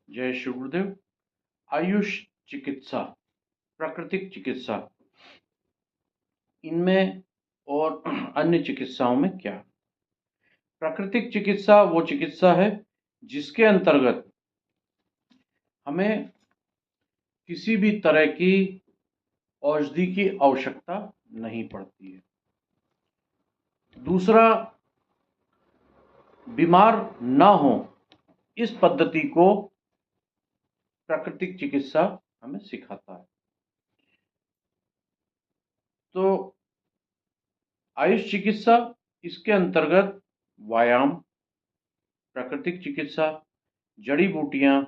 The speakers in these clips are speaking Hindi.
जय श्री गुरुदेव। आयुष चिकित्सा, प्राकृतिक चिकित्सा, इनमें और अन्य चिकित्साओं में क्या? प्राकृतिक चिकित्सा वो चिकित्सा है जिसके अंतर्गत हमें किसी भी तरह की औषधि की आवश्यकता नहीं पड़ती है। दूसरा, बीमार ना हो इस पद्धति को प्राकृतिक चिकित्सा हमें सिखाता है। तो आयुष चिकित्सा, इसके अंतर्गत व्यायाम, प्राकृतिक चिकित्सा, जड़ी बूटियां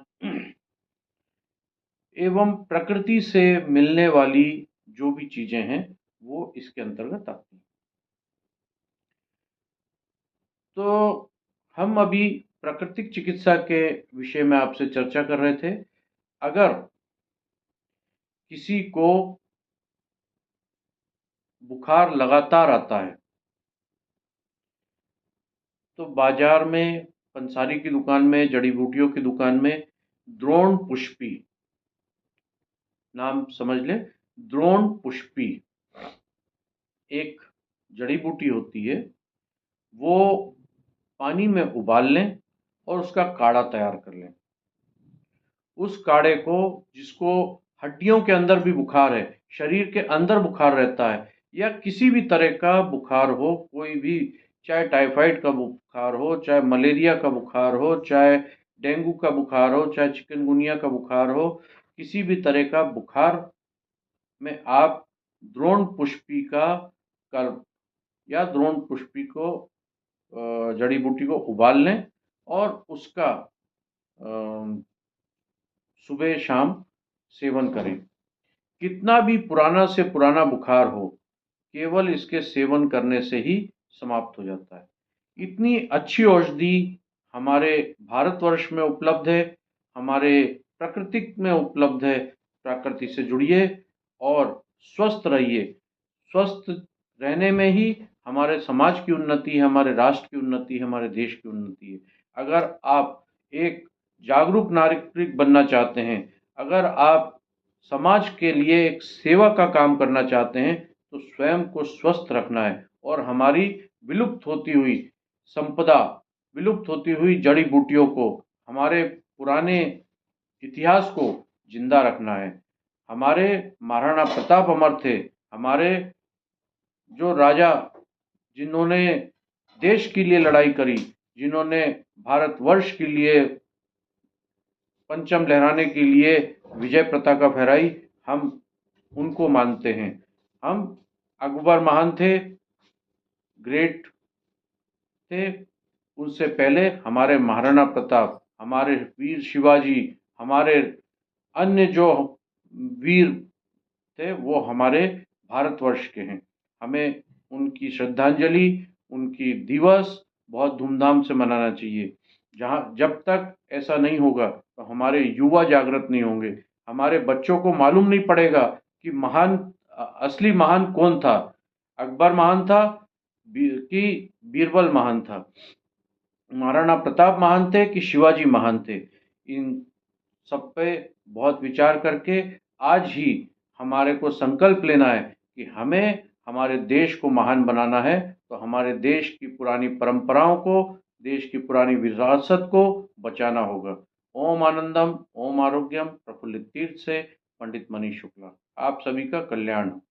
एवं प्रकृति से मिलने वाली जो भी चीजें हैं वो इसके अंतर्गत आती हैं। तो हम अभी प्राकृतिक चिकित्सा के विषय में आपसे चर्चा कर रहे थे। अगर किसी को बुखार लगातार आता है तो बाजार में, पंसारी की दुकान में, जड़ी बूटियों की दुकान में द्रोण पुष्पी, नाम समझ ले, द्रोण पुष्पी एक जड़ी बूटी होती है। वो पानी में उबाल लें और उसका काढ़ा तैयार कर लें। उस काढ़े को, जिसको हड्डियों के अंदर भी बुखार है, शरीर के अंदर बुखार रहता है, या किसी भी तरह का बुखार हो, कोई भी, चाहे टाइफाइड का बुखार हो, चाहे मलेरिया का बुखार हो, चाहे डेंगू का बुखार हो, चाहे चिकनगुनिया का बुखार हो, किसी भी तरह का बुखार में आप द्रोण पुष्पी का कर या द्रोण पुष्पी को, जड़ी बूटी को उबाल लें और उसका सुबह शाम सेवन करें। कितना भी पुराना से पुराना बुखार हो, केवल इसके सेवन करने से ही समाप्त हो जाता है। इतनी अच्छी औषधि हमारे भारतवर्ष में उपलब्ध है, हमारे प्राकृतिक में उपलब्ध है। प्रकृति से जुड़िए और स्वस्थ रहिए। स्वस्थ रहने में ही हमारे समाज की उन्नति है, हमारे राष्ट्र की उन्नति है, हमारे देश की उन्नति है। अगर आप एक जागरूक नागरिक बनना चाहते हैं, अगर आप समाज के लिए एक सेवा का काम करना चाहते हैं, तो स्वयं को स्वस्थ रखना है और हमारी विलुप्त होती हुई संपदा, विलुप्त होती हुई जड़ी बूटियों को, हमारे पुराने इतिहास को जिंदा रखना है। हमारे महाराणा प्रताप अमर थे, हमारे जो राजा, जिन्होंने देश के लिए लड़ाई करी, जिन्होंने भारतवर्ष के लिए परचम लहराने के लिए विजय पताका फहराई, हम उनको मानते हैं। हम अकबर महान थे, ग्रेट थे। उनसे पहले हमारे महाराणा प्रताप, हमारे वीर शिवाजी, हमारे अन्य जो वीर थे वो हमारे भारतवर्ष के हैं। हमें उनकी श्रद्धांजलि, उनकी दिवस बहुत धूमधाम से मनाना चाहिए। जब तक ऐसा नहीं होगा तो हमारे युवा जागृत नहीं होंगे, हमारे बच्चों को मालूम नहीं पड़ेगा कि असली महान कौन था। अकबर महान था कि बीरबल महान था, महाराणा प्रताप महान थे कि शिवाजी महान थे। इन सब पे बहुत विचार करके आज ही हमारे को संकल्प लेना है कि हमें हमारे देश को महान बनाना है। तो हमारे देश की पुरानी परंपराओं को, देश की पुरानी विरासत को बचाना होगा। ओम आनंदम, ओम आरोग्यम। प्रफुल्लित तीर्थ से पंडित मनीष शुक्ला। आप सभी का कल्याण हो।